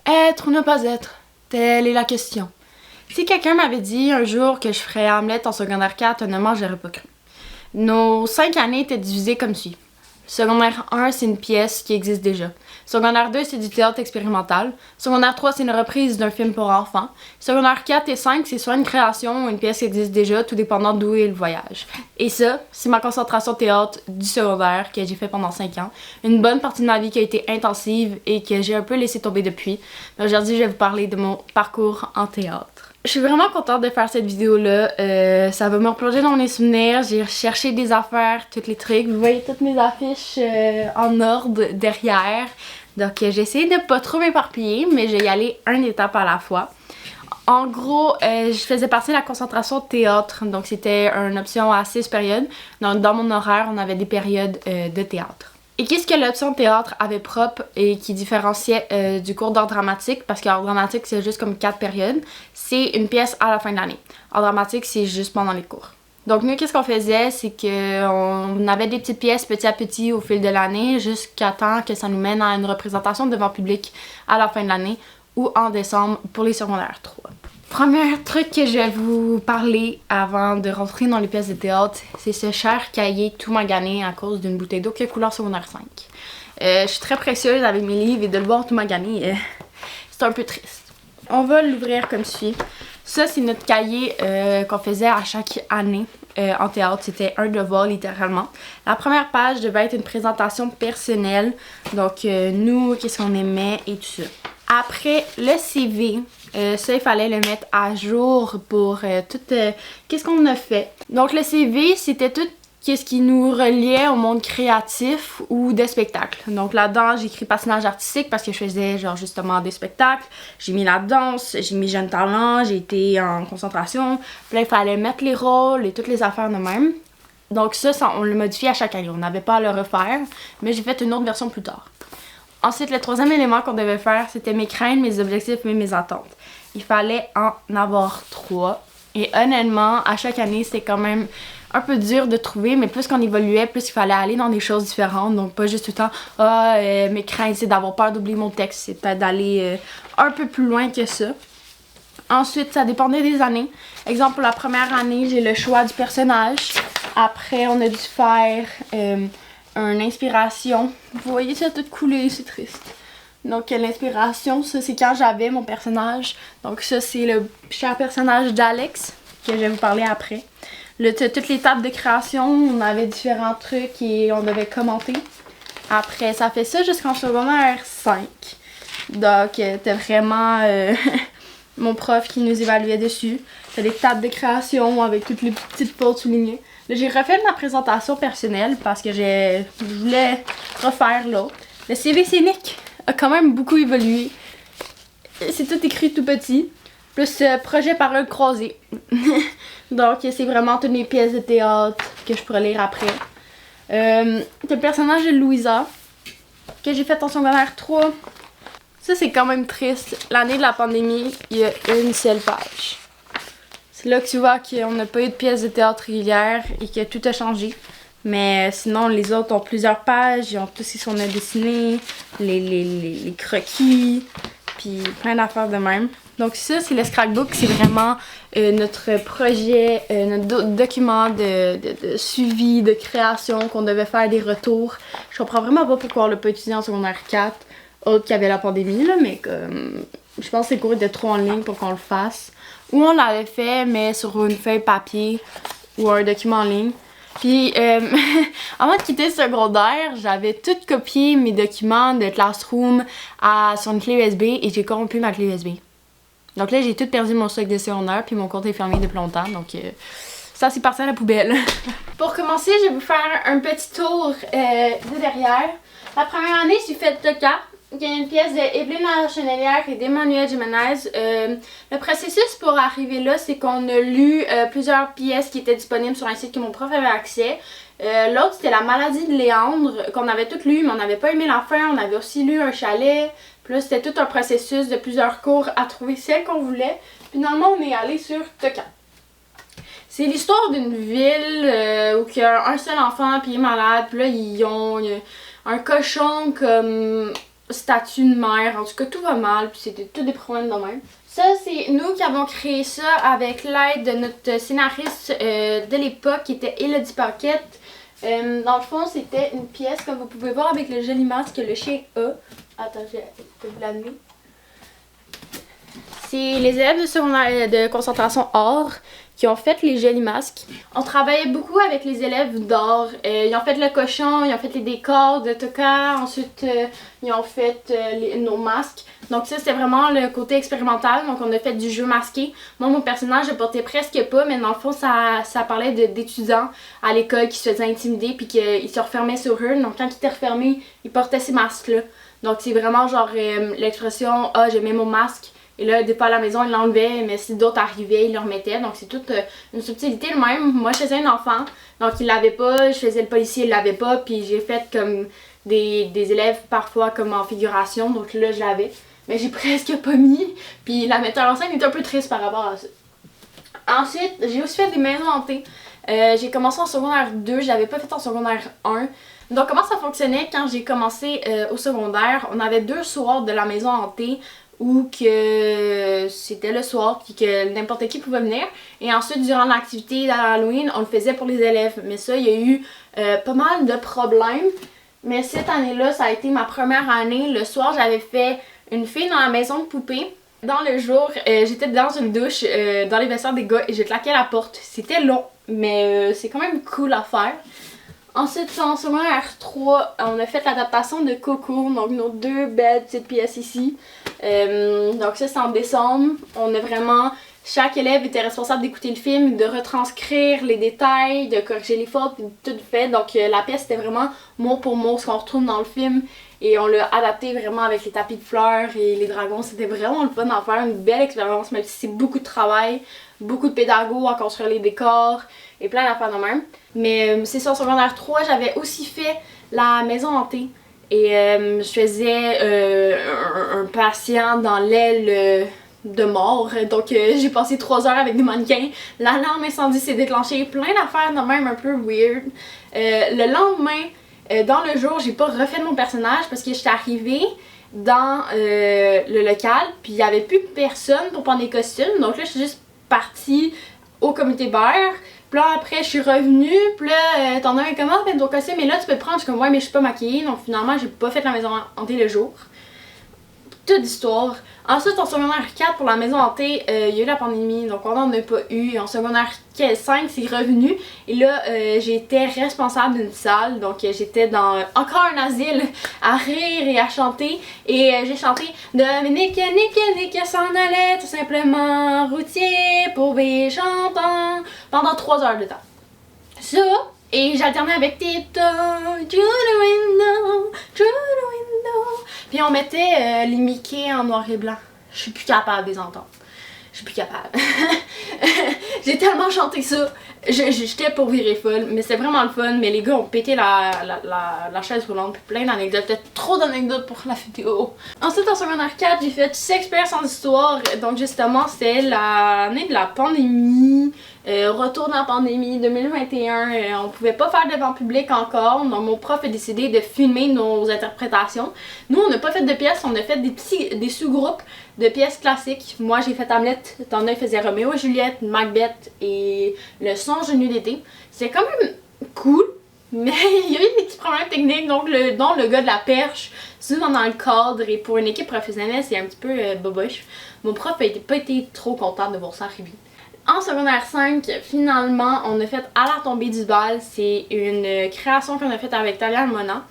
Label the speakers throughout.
Speaker 1: Être ou ne pas être, telle est la question. Si quelqu'un m'avait dit un jour que je ferais Hamlet en secondaire 4, honnêtement, j'aurais pas cru. Nos 5 années étaient divisées comme suit. Secondaire 1, c'est une pièce qui existe déjà. Secondaire 2, c'est du théâtre expérimental. Secondaire 3, c'est une reprise d'un film pour enfants. Secondaire 4 et 5, c'est soit une création ou une pièce qui existe déjà, tout dépendant d'où est le voyage. Et ça, c'est ma concentration théâtre du secondaire que j'ai fait pendant 5 ans. Une bonne partie de ma vie qui a été intensive et que j'ai un peu laissé tomber depuis. Mais aujourd'hui, je vais vous parler de mon parcours en théâtre. Je suis vraiment contente de faire cette vidéo-là. Ça va me replonger dans mes souvenirs. J'ai recherché des affaires, tous les trucs. Vous voyez toutes mes affiches en ordre derrière. Donc j'ai essayé de pas trop m'éparpiller, mais je vais y aller une étape à la fois. En gros, je faisais partie de la concentration théâtre. Donc c'était une option à 6 périodes. Donc dans mon horaire, on avait des périodes de théâtre. Et qu'est-ce que l'option théâtre avait propre et qui différenciait du cours d'art dramatique, parce qu'art dramatique c'est juste comme 4 périodes, c'est une pièce à la fin de l'année. Art dramatique c'est juste pendant les cours. Donc nous, qu'est-ce qu'on faisait, c'est qu'on avait des petites pièces petit à petit au fil de l'année jusqu'à temps que ça nous mène à une représentation devant public à la fin de l'année ou en décembre pour les secondaires 3. Premier truc que je vais vous parler avant de rentrer dans les pièces de théâtre, c'est ce cher cahier tout magané à cause d'une bouteille d'eau qui est couleur secondaire 5. Je suis très précieuse avec mes livres et de le voir tout magané, c'est un peu triste. On va l'ouvrir comme suit. Ça, c'est notre cahier qu'on faisait à chaque année en théâtre. C'était un devoir, littéralement. La première page devait être une présentation personnelle. Donc, nous, qu'est-ce qu'on aimait et tout ça. Après, le CV, ça, il fallait le mettre à jour pour tout qu'est-ce qu'on a fait. Donc, le CV, c'était tout qu'est-ce qui nous reliait au monde créatif ou des spectacles. Donc là-dedans, j'ai écrit personnage artistique parce que je faisais genre justement des spectacles. J'ai mis la danse, j'ai mis jeune talent, j'ai été en concentration. Puis là, il fallait mettre les rôles et toutes les affaires de même. Donc ça on le modifie à chaque année. On n'avait pas à le refaire, mais j'ai fait une autre version plus tard. Ensuite, le troisième élément qu'on devait faire, c'était mes craintes, mes objectifs et mes attentes. Il fallait en avoir 3. Et honnêtement, à chaque année, c'était quand même un peu dur de trouver, mais plus qu'on évoluait, plus il fallait aller dans des choses différentes. Donc pas juste tout le temps, mes craintes, c'est d'avoir peur d'oublier mon texte. C'est peut-être d'aller un peu plus loin que ça. Ensuite, ça dépendait des années. Exemple, pour la première année, j'ai le choix du personnage. Après, on a dû faire une inspiration. Vous voyez, ça a tout coulé, c'est triste. Donc l'inspiration, ça c'est quand j'avais mon personnage. Donc ça c'est le cher personnage d'Alex, que je vais vous parler après. Toutes les tables de création, on avait différents trucs et on devait commenter. Après, ça fait ça jusqu'en secondaire 5. Donc c'était vraiment mon prof qui nous évaluait dessus. C'était des tables de création avec toutes les petites fautes soulignées. Là, j'ai refait ma présentation personnelle parce que je voulais refaire l'autre. Le CV scénique a quand même beaucoup évolué. C'est tout écrit tout petit. Plus projet parole croisée. Donc c'est vraiment toutes mes pièces de théâtre que je pourrais lire après. Le personnage de Louisa que j'ai fait en secondaire 3. Ça c'est quand même triste. L'année de la pandémie, il y a une seule page. C'est là que tu vois qu'on n'a pas eu de pièces de théâtre régulières et que tout a changé. Mais sinon, les autres ont plusieurs pages, ils ont tout ce qu'on a dessiné, les croquis, puis plein d'affaires de même. Donc ça, c'est le scrapbook, c'est vraiment notre projet, notre document de suivi, de création, qu'on devait faire des retours. Je comprends vraiment pas pourquoi on l'a pas utilisé en secondaire 4, autre qu'il y avait la pandémie, là, mais je pense que les cours étaient trop en ligne pour qu'on le fasse. Ou on l'avait fait, mais sur une feuille papier ou un document en ligne. Puis, avant de quitter le secondaire, j'avais tout copié mes documents de Classroom sur une clé USB et j'ai corrompu ma clé USB. Donc là, j'ai tout perdu mon stock de secondaire puis mon compte est fermé depuis longtemps. Donc, ça, c'est parti à la poubelle. Pour commencer, je vais vous faire un petit tour de derrière. La première année, j'ai fait Toka. Il y a une pièce d'Evelyne Lachenelière et d'Emmanuel Jimenez. Le processus pour arriver là, c'est qu'on a lu plusieurs pièces qui étaient disponibles sur un site que mon prof avait accès. L'autre, c'était La maladie de Léandre, qu'on avait toutes lu, mais on n'avait pas aimé la fin. On avait aussi lu Un chalet. Puis là, c'était tout un processus de plusieurs cours à trouver celle qu'on voulait. Finalement, on est allé sur Toka. C'est l'histoire d'une ville où il y a un seul enfant puis il est malade. Puis là, ils ont un cochon comme statut de mère. En tout cas, tout va mal, puis c'était tous des problèmes de même. Ça, c'est nous qui avons créé ça avec l'aide de notre scénariste de l'époque, qui était Elodie Paquette. Dans le fond, c'était une pièce, comme vous pouvez voir, avec le joli masque que le chien a. Attends, je peux vous l'amener. C'est les élèves de secondaire de concentration art qui ont fait les jolis masques. On travaillait beaucoup avec les élèves d'art. Ils ont fait le cochon, ils ont fait les décors de Toka, ensuite ils ont fait nos masques. Donc ça, c'était vraiment le côté expérimental. Donc on a fait du jeu masqué. Moi, mon personnage, je portais presque pas, mais dans le fond, ça parlait d'étudiants à l'école qui se faisaient intimider puis qu'ils se refermaient sur eux. Donc quand ils étaient refermés, ils portaient ces masques-là. Donc c'est vraiment genre l'expression « Ah, j'aimais mon masque ». Et là, des fois à la maison, ils l'enlevaient, mais si d'autres arrivaient, ils le remettaient. Donc c'est toute une subtilité le même. Moi, je faisais un enfant, donc il l'avait pas. Je faisais le policier, il l'avait pas. Puis j'ai fait comme des élèves parfois comme en figuration, donc là, je l'avais. Mais j'ai presque pas mis. Puis la metteur en scène était un peu triste par rapport à ça. Ensuite, j'ai aussi fait des maisons hantées. J'ai commencé en secondaire 2, je l'avais pas fait en secondaire 1. Donc comment ça fonctionnait quand j'ai commencé au secondaire? On avait 2 soirs de la maison hantée où que c'était le soir puis que n'importe qui pouvait venir. Et ensuite, durant l'activité d'Halloween, on le faisait pour les élèves. Mais ça, il y a eu pas mal de problèmes. Mais cette année-là, ça a été ma première année. Le soir, j'avais fait une fille dans la maison de poupée. Dans le jour, j'étais dans une douche, dans les vestiaires des gars, et j'ai claqué la porte. C'était long, mais c'est quand même cool à faire. Ensuite, en secondaire 3, on a fait l'adaptation de Coco, donc nos 2 belles petites pièces ici. Donc ça, c'est en décembre. On a vraiment... Chaque élève était responsable d'écouter le film, de retranscrire les détails, de corriger les fautes, puis tout fait. Donc la pièce, c'était vraiment mot pour mot ce qu'on retrouve dans le film. Et on l'a adapté vraiment avec les tapis de fleurs et les dragons. C'était vraiment le fun d'en faire, une belle expérience, même si c'est beaucoup de travail, beaucoup de pédago à construire les décors et plein d'affaires de même. Mais c'est ça, en secondaire 3, j'avais aussi fait la maison hantée. Et je faisais un patient dans l'aile de mort. Donc j'ai passé 3 heures avec des mannequins. L'alarme incendie s'est déclenchée. Plein d'affaires de même un peu weird. Le lendemain, dans le jour, j'ai pas refait mon personnage parce que j'étais arrivée dans le local. Puis il y avait plus personne pour prendre des costumes. Donc là, je suis juste partie au comité beurre. Puis là, après, je suis revenue. Puis là, t'en as un comment fait ton costume? Et là, tu peux le prendre. Je suis comme, ouais, mais je suis pas maquillée. Donc finalement, j'ai pas fait la maison hantée le jour. Toute l'histoire. Ensuite, en secondaire 4, pour la maison hantée, il y a eu la pandémie, donc on n'en a pas eu. En secondaire 5, c'est revenu. Et là, j'étais responsable d'une salle, donc j'étais dans encore un asile à rire et à chanter. Et j'ai chanté Dominique, Nick s'en allait tout simplement routier, pauvre chantant, pendant 3 heures de temps. Ça, et j'alternais avec Tito, through the window, through the window. Puis on mettait les Mickey en noir et blanc. Je suis plus capable de les entendre. Je suis plus capable. J'ai tellement chanté ça. J'étais pour virer folle, mais c'était vraiment le fun. Mais les gars ont pété la chaise roulante, puis plein d'anecdotes. Peut-être trop d'anecdotes pour la vidéo. Ensuite, en secondaire 4, j'ai fait 6 expériences en histoire. Donc justement, c'était l'année de la pandémie. Retour dans la pandémie 2021, on pouvait pas faire devant public encore, donc mon prof a décidé de filmer nos interprétations. Nous, on n'a pas fait de pièces, on a fait des sous-groupes de pièces classiques. Moi, j'ai fait Hamlet, Tandis faisait Roméo et Juliette, Macbeth et Le Songe d'une nuit d'été. C'est quand même cool, mais il y a eu des petits problèmes techniques, dont le gars de la perche, souvent dans le cadre, et pour une équipe professionnelle, c'est un petit peu boboche. Mon prof a pas été trop content de voir ça arriver. En secondaire 5, finalement, on a fait À la tombée du bal. C'est une création qu'on a faite avec Talia Mona.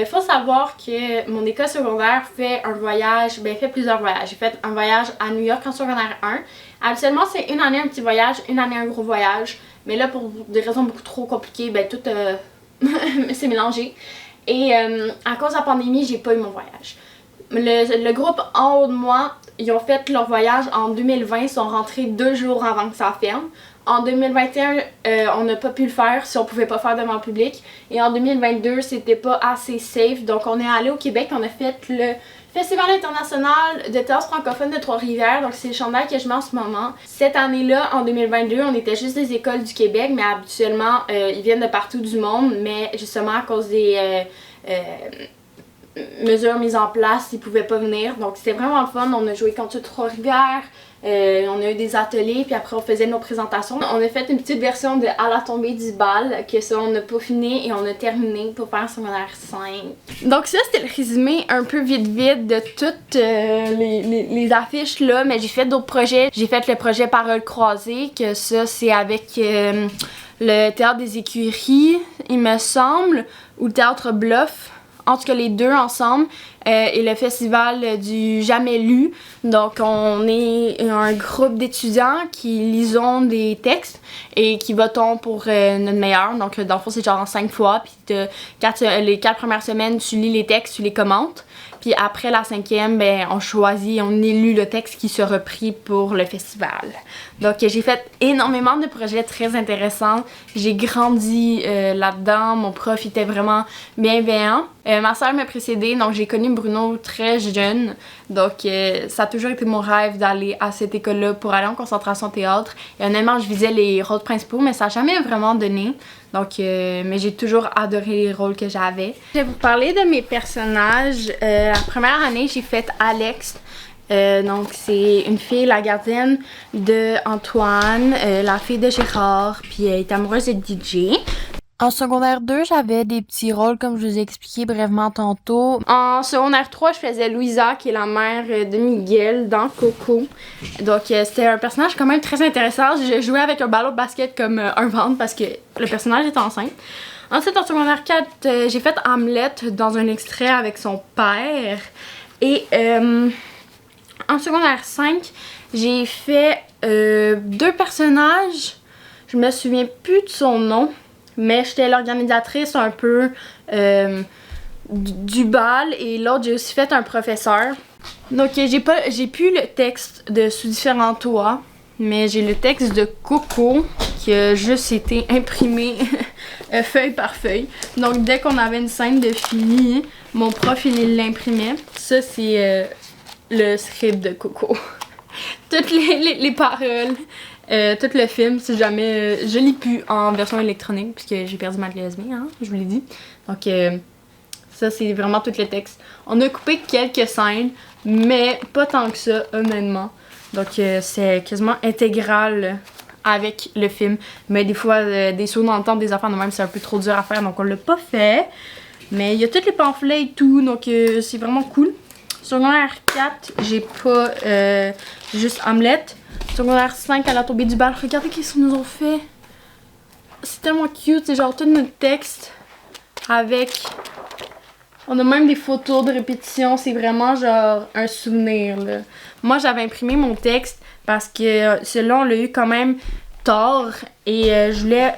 Speaker 1: Faut savoir que mon école secondaire fait un voyage, fait plusieurs voyages. J'ai fait un voyage à New York en secondaire 1. Habituellement, c'est une année un petit voyage, une année un gros voyage. Mais là, pour des raisons beaucoup trop compliquées, tout s'est mélangé. Et à cause de la pandémie, j'ai pas eu mon voyage. Le groupe en haut de moi, ils ont fait leur voyage en 2020, ils sont rentrés 2 jours avant que ça ferme. En 2021, on n'a pas pu le faire si on pouvait pas faire devant le public. Et en 2022, c'était pas assez safe. Donc on est allé au Québec, on a fait le Festival international de théâtre francophone de Trois-Rivières. Donc c'est le chandail que je mets en ce moment. Cette année-là, en 2022, on était juste des écoles du Québec, mais habituellement, ils viennent de partout du monde. Mais justement à cause des mesures mises en place, ils pouvaient pas venir. Donc c'était vraiment le fun. On a joué contre Trois-Rivières, on a eu des ateliers, puis après on faisait nos présentations. On a fait une petite version de À la tombée du bal, que ça on a peaufiné et on a terminé pour faire secondaire 5. Donc ça c'était le résumé un peu vite de toutes les affiches là, mais j'ai fait d'autres projets. J'ai fait le projet Paroles croisées, que ça c'est avec le Théâtre des Écuries, il me semble, ou le Théâtre Bluff. En tout cas, les deux ensemble, et le festival du Jamais lu. Donc, on est un groupe d'étudiants qui lisons des textes et qui votons pour notre meilleur. Donc, dans le fond, c'est genre en 5 fois. Puis, les 4 premières semaines, tu lis les textes, tu les commentes. Puis après la 5e, ben, on choisit, on élit le texte qui sera pris pour le festival. Donc j'ai fait énormément de projets très intéressants. J'ai grandi là-dedans. Mon prof était vraiment bienveillant. Ma soeur m'a précédée, donc j'ai connu Bruno très jeune. Donc ça a toujours été mon rêve d'aller à cette école-là pour aller en concentration théâtre. Et honnêtement, je visais les rôles principaux, mais ça n'a jamais vraiment donné. Donc, mais j'ai toujours adoré les rôles que j'avais. Je vais vous parler de mes personnages. La première année, j'ai fait Alex. Donc, c'est une fille, la gardienne de Antoine, la fille de Gérard, puis elle est amoureuse de DJ. En secondaire 2, j'avais des petits rôles comme je vous ai expliqué brièvement tantôt. En secondaire 3, je faisais Louisa, qui est la mère de Miguel dans Coco. Donc c'était un personnage quand même très intéressant. Je jouais avec un ballon de basket comme un ventre parce que le personnage était enceinte. Ensuite, en secondaire 4, j'ai fait Hamlet dans un extrait avec son père. Et en secondaire 5, j'ai fait 2 personnages. Je me souviens plus de son nom. Mais j'étais l'organisatrice un peu du bal et l'autre, j'ai aussi fait un professeur. Donc j'ai plus le texte de Sous différents toits, mais j'ai le texte de Coco qui a juste été imprimé feuille par feuille. Donc dès qu'on avait une scène de fini, mon prof il l'imprimait. Ça c'est le script de Coco. Toutes les paroles. Tout le film, si jamais je l'ai plus en version électronique puisque j'ai perdu ma clé USB, hein, je vous l'ai dit. Donc ça c'est vraiment tout le texte. On a coupé quelques scènes, mais pas tant que ça honnêtement. Donc c'est quasiment intégral avec le film. Mais des fois des sauts dans le temps, des affaires de même, c'est un peu trop dur à faire, donc on l'a pas fait. Mais il y a tous les pamphlets et tout, donc c'est vraiment cool. Secondaire 4, j'ai pas juste Hamlet. Secondaire 5, à la tombée du bal. Regardez qu'est-ce qu'ils nous ont fait. C'est tellement cute. C'est genre tout notre texte avec... On a même des photos de répétition. C'est vraiment genre un souvenir, là. Moi, j'avais imprimé mon texte parce que celui-là, on l'a eu quand même tard. Et je voulais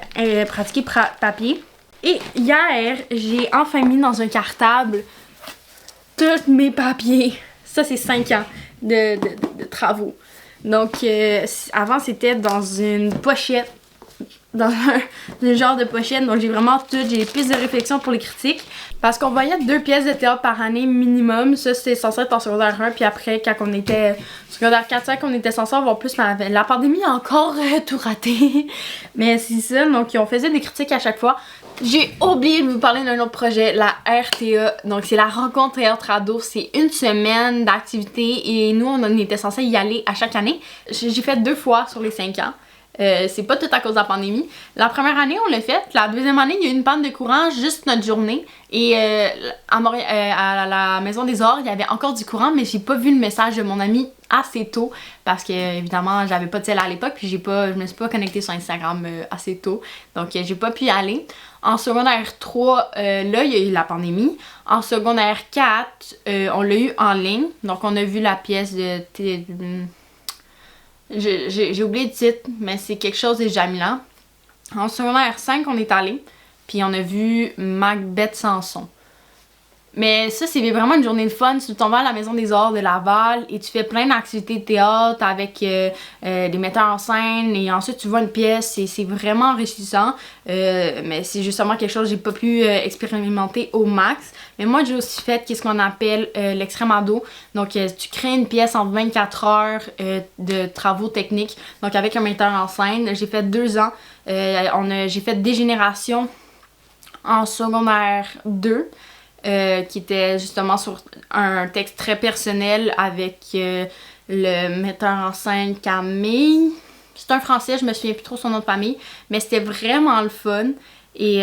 Speaker 1: pratiquer papier. Et hier, j'ai enfin mis dans un cartable tous mes papiers. Ça, c'est 5 ans de travaux. Donc, avant, c'était dans une pochette, dans un genre de pochette. Donc, j'ai vraiment tout. J'ai des pistes de réflexion pour les critiques. Parce qu'on voyait 2 pièces de théâtre par année minimum. Ça, c'était censé être en secondaire 1. Puis après, quand on était secondaire 4-5, on était censé avoir plus. Mais la pandémie a encore tout raté. Mais c'est ça. Donc, on faisait des critiques à chaque fois. J'ai oublié de vous parler d'un autre projet, la RTA. Donc, c'est la rencontre théâtre ado. C'est une semaine d'activité et nous, on était censés y aller à chaque année. J'ai fait 2 fois sur les 5 ans. C'est pas tout à cause de la pandémie. La première année, on l'a fait. La deuxième année, il y a eu une panne de courant juste notre journée. Et à la Maison des Arts, il y avait encore du courant, mais j'ai pas vu le message de mon ami assez tôt parce que évidemment j'avais pas de celle à l'époque puis je me suis pas connectée sur Instagram assez tôt, donc j'ai pas pu y aller. En secondaire 3, là il y a eu la pandémie. En secondaire 4, on l'a eu en ligne, donc on a vu la pièce de j'ai oublié le titre, mais c'est quelque chose de Jamila. En secondaire 5, on est allé, puis on a vu Macbeth Samson. Mais ça, c'est vraiment une journée de fun. Tu t'en vas à la Maison des Arts de Laval et tu fais plein d'activités de théâtre avec des metteurs en scène et ensuite tu vois une pièce. C'est vraiment enrichissant. Mais c'est justement quelque chose que j'ai pas pu expérimenter au max. Mais moi, j'ai aussi fait ce qu'on appelle l'extrême ado. Donc, tu crées une pièce en 24 heures de travaux techniques. Donc, avec un metteur en scène. J'ai fait 2 ans. J'ai fait Dégénération en secondaire 2. qui était justement sur un texte très personnel avec le metteur en scène Camille. C'est un français, je me souviens plus trop son nom de famille, mais c'était vraiment le fun. Et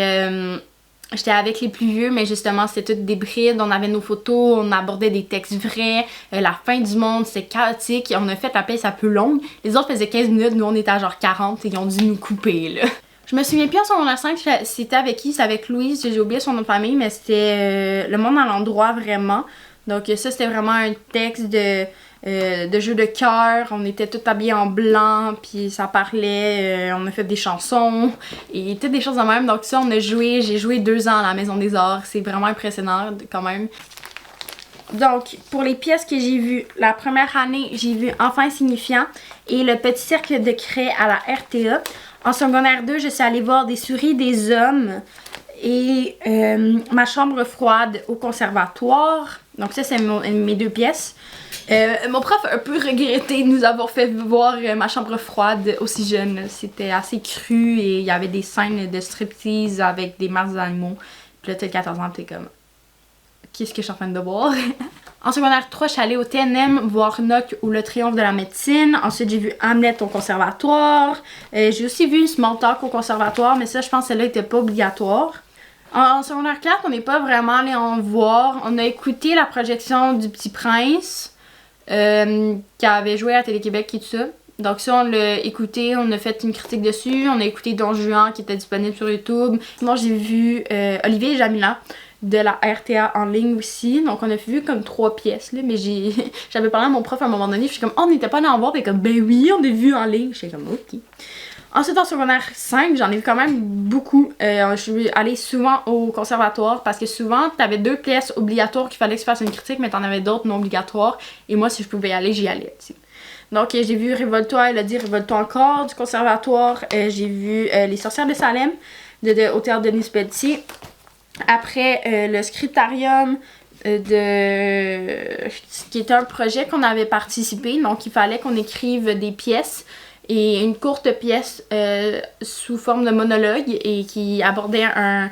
Speaker 1: j'étais avec les plus vieux, mais justement, c'était toutes des brides. On avait nos photos, on abordait des textes vrais. La fin du monde, c'est chaotique. On a fait la pièce un peu longue. Les autres faisaient 15 minutes, nous on était à genre 40 et ils ont dû nous couper, là. Je me souviens plus en secondaire 5, c'était avec qui? C'est avec Louise, j'ai oublié son nom de famille, mais c'était Le monde à l'endroit, vraiment. Donc ça, c'était vraiment un texte de jeu de cœur. On était tous habillés en blanc, puis ça parlait, on a fait des chansons, et toutes des choses de même. Donc ça, on a joué, j'ai joué 2 ans à la Maison des Arts. C'est vraiment impressionnant quand même. Donc, pour les pièces que j'ai vues, la première année, j'ai vu Enfant insignifiant et Le Petit Cercle de Craie à la RTA. En secondaire 2, je suis allée voir Des souris, des hommes et Ma chambre froide au conservatoire. Donc ça, c'est mes 2 pièces. Mon prof a un peu regretté de nous avoir fait voir Ma chambre froide aussi jeune. C'était assez cru et il y avait des scènes de striptease avec des masques d'animaux. Puis là, t'as 14 ans, t'es comme... Qu'est-ce que je suis en train de voir? En secondaire 3, je suis allée au TNM voir Nock ou Le Triomphe de la médecine. Ensuite, j'ai vu Hamlet au conservatoire. J'ai aussi vu Small Talk au conservatoire, mais ça, je pense que celle-là n'était pas obligatoire. En secondaire 4, on n'est pas vraiment allé en voir. On a écouté la projection du Petit Prince, qui avait joué à Télé-Québec et tout ça. Donc ça, on l'a écouté, on a fait une critique dessus. On a écouté Don Juan, qui était disponible sur YouTube. Moi, j'ai vu Olivier et Jamila de la RTA en ligne aussi. Donc on a vu comme 3 pièces là, mais j'avais parlé à mon prof à un moment donné, je suis comme oh, on n'était pas allé en voir, et comme ben oui, on a vu en ligne. Je suis comme ok. Ensuite en secondaire 5, j'en ai vu quand même beaucoup. Je suis allée souvent au conservatoire parce que souvent t'avais 2 pièces obligatoires qu'il fallait que tu fasses une critique, mais t'en avais d'autres non obligatoires. Et moi, si je pouvais y aller, j'y allais. T'sais. Donc j'ai vu Révolte-toi, elle a dit Révolte-toi encore du conservatoire. J'ai vu Les Sorcières de Salem au théâtre de Denis Pelletier. Après, le scriptarium qui était un projet qu'on avait participé. Donc, il fallait qu'on écrive des pièces et une courte pièce sous forme de monologue et qui abordait un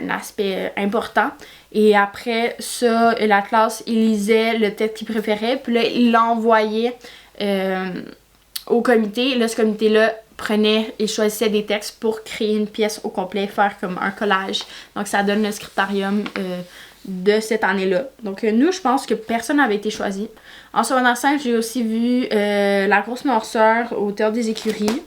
Speaker 1: aspect important. Et après ça, la classe, il lisait le texte qu'il préférait. Puis là, il l'envoyait au comité. Là, ce comité-là prenait et choisissait des textes pour créer une pièce au complet, faire comme un collage. Donc ça donne le scriptarium de cette année-là. Donc nous, je pense que personne n'avait été choisi. En secondaire 5, j'ai aussi vu La Grosse Noirceur au Théâtre des Écuries.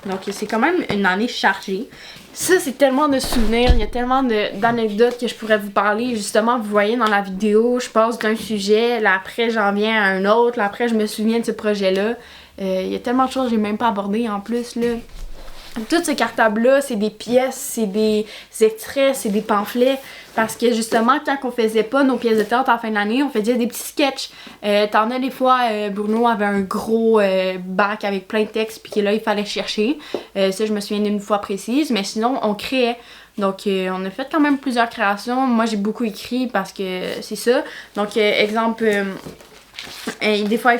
Speaker 1: Donc c'est quand même une année chargée. Ça, c'est tellement de souvenirs, il y a tellement d'anecdotes que je pourrais vous parler. Justement, vous voyez dans la vidéo, je passe d'un sujet, là après j'en viens à un autre, là après je me souviens de ce projet-là. Il y a tellement de choses que j'ai même pas abordées en plus, là. Toutes ces cartables-là, c'est des pièces, c'est des extraits, c'est des pamphlets. Parce que justement, quand on faisait pas nos pièces de théâtre à la fin de l'année, on faisait des petits sketchs. T'en as des fois, Bruno avait un gros bac avec plein de textes, puis que là, il fallait chercher. Ça, je me souviens d'une fois précise, mais sinon, on créait. Donc, on a fait quand même plusieurs créations. Moi, j'ai beaucoup écrit parce que c'est ça. Donc, exemple... des fois,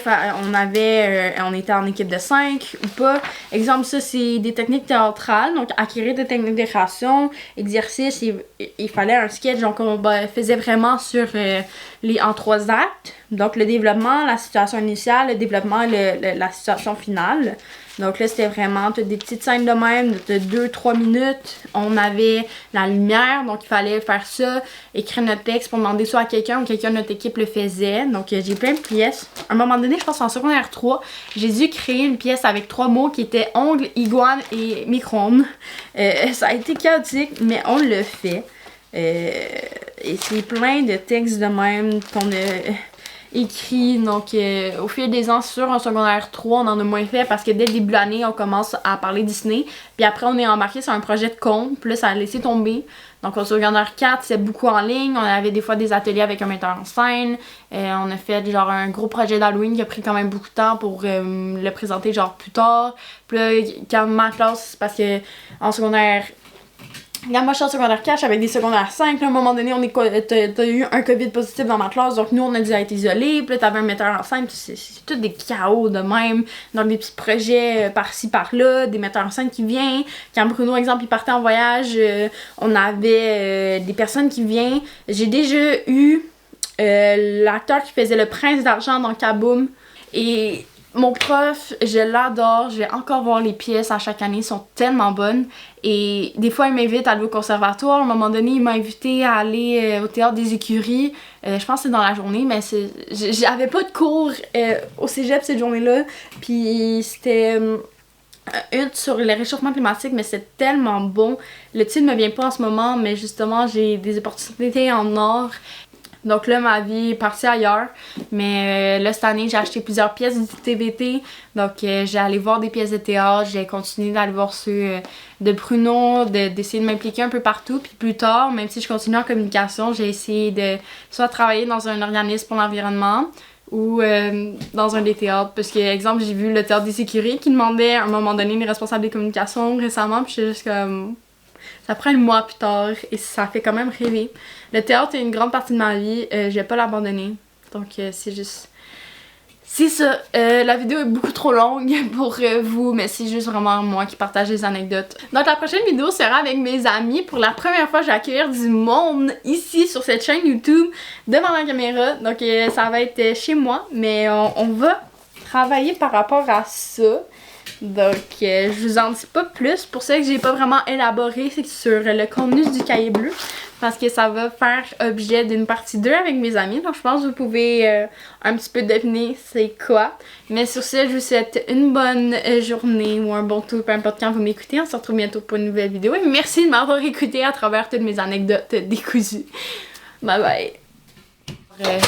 Speaker 1: on était en équipe de 5 ou pas. Exemple, ça, c'est des techniques théâtrales. Donc, acquérir des techniques de création, exercice, il fallait un sketch. Donc, on faisait vraiment en 3 actes. Donc, le développement, la situation initiale, le développement et la situation finale. Donc là, c'était vraiment toutes des petites scènes de même, de 2-3 minutes. On avait la lumière, donc il fallait faire ça, écrire notre texte pour demander soit à quelqu'un ou quelqu'un de notre équipe le faisait. Donc j'ai plein de pièces. À un moment donné, je pense en secondaire 3, j'ai dû créer une pièce avec 3 mots qui étaient ongle, iguane et micro-ondes. Ça a été chaotique, mais on le fait. Et c'est plein de textes de même qu'on a écrit. Donc au fil des ans, c'est sûr, en secondaire 3, on en a moins fait parce que dès le début de l'année, on commence à parler Disney. Puis après, on est embarqué sur un projet de conte. Puis là, ça a laissé tomber. Donc au secondaire 4, c'est beaucoup en ligne. On avait des fois des ateliers avec un metteur en scène. On a fait genre un gros projet d'Halloween qui a pris quand même beaucoup de temps pour le présenter genre plus tard. Puis là, quand ma classe, parce que en secondaire Regarde, moi je suis en secondaire 4 avec des secondaires 5. Là, à un moment donné, t'as eu un COVID positif dans ma classe, donc nous on a dû être isolés. Puis là, t'avais un metteur en scène, c'est tout des chaos de même. Donc des petits projets par-ci par-là, des metteurs en scène qui viennent. Quand Bruno, exemple, il partait en voyage, on avait des personnes qui viennent. J'ai déjà eu l'acteur qui faisait le prince d'argent dans Kaboom. Et mon prof, je l'adore, je vais encore voir les pièces à chaque année, elles sont tellement bonnes. Et des fois, il m'invite à aller au conservatoire. À un moment donné, il m'a invité à aller au théâtre des écuries. Je pense que c'est dans la journée, mais j'avais pas de cours au cégep cette journée-là. Puis c'était une sur le réchauffement climatique, mais c'est tellement bon. Le titre me vient pas en ce moment, mais justement, j'ai des opportunités en or. Donc là, ma vie est partie ailleurs. Mais là, cette année, j'ai acheté plusieurs pièces du TVT. Donc j'ai allé voir des pièces de théâtre. J'ai continué d'aller voir ceux de Bruno, d'essayer de m'impliquer un peu partout. Puis plus tard, même si je continue en communication, j'ai essayé de soit travailler dans un organisme pour l'environnement ou dans un des théâtres. Parce que, exemple, j'ai vu le théâtre des écuries qui demandait à un moment donné une responsable des communications récemment. Puis j'étais juste comme... Ça prend un mois plus tard et ça fait quand même rêver. Le théâtre est une grande partie de ma vie, je vais pas l'abandonner. Donc c'est juste... C'est ça. La vidéo est beaucoup trop longue pour vous, mais c'est juste vraiment moi qui partage des anecdotes. Donc la prochaine vidéo sera avec mes amis. Pour la première fois, je vais accueillir du monde ici sur cette chaîne YouTube devant la caméra. Donc ça va être chez moi, mais on va travailler par rapport à ça. Donc, je vous en dis pas plus. Pour ça que j'ai pas vraiment élaboré, c'est sur le contenu du cahier bleu. Parce que ça va faire objet d'une partie 2 avec mes amis. Donc, je pense que vous pouvez un petit peu deviner c'est quoi. Mais sur ce, je vous souhaite une bonne journée ou un bon tour, peu importe quand vous m'écoutez. On se retrouve bientôt pour une nouvelle vidéo. Et merci de m'avoir écouté à travers toutes mes anecdotes décousues. Bye bye.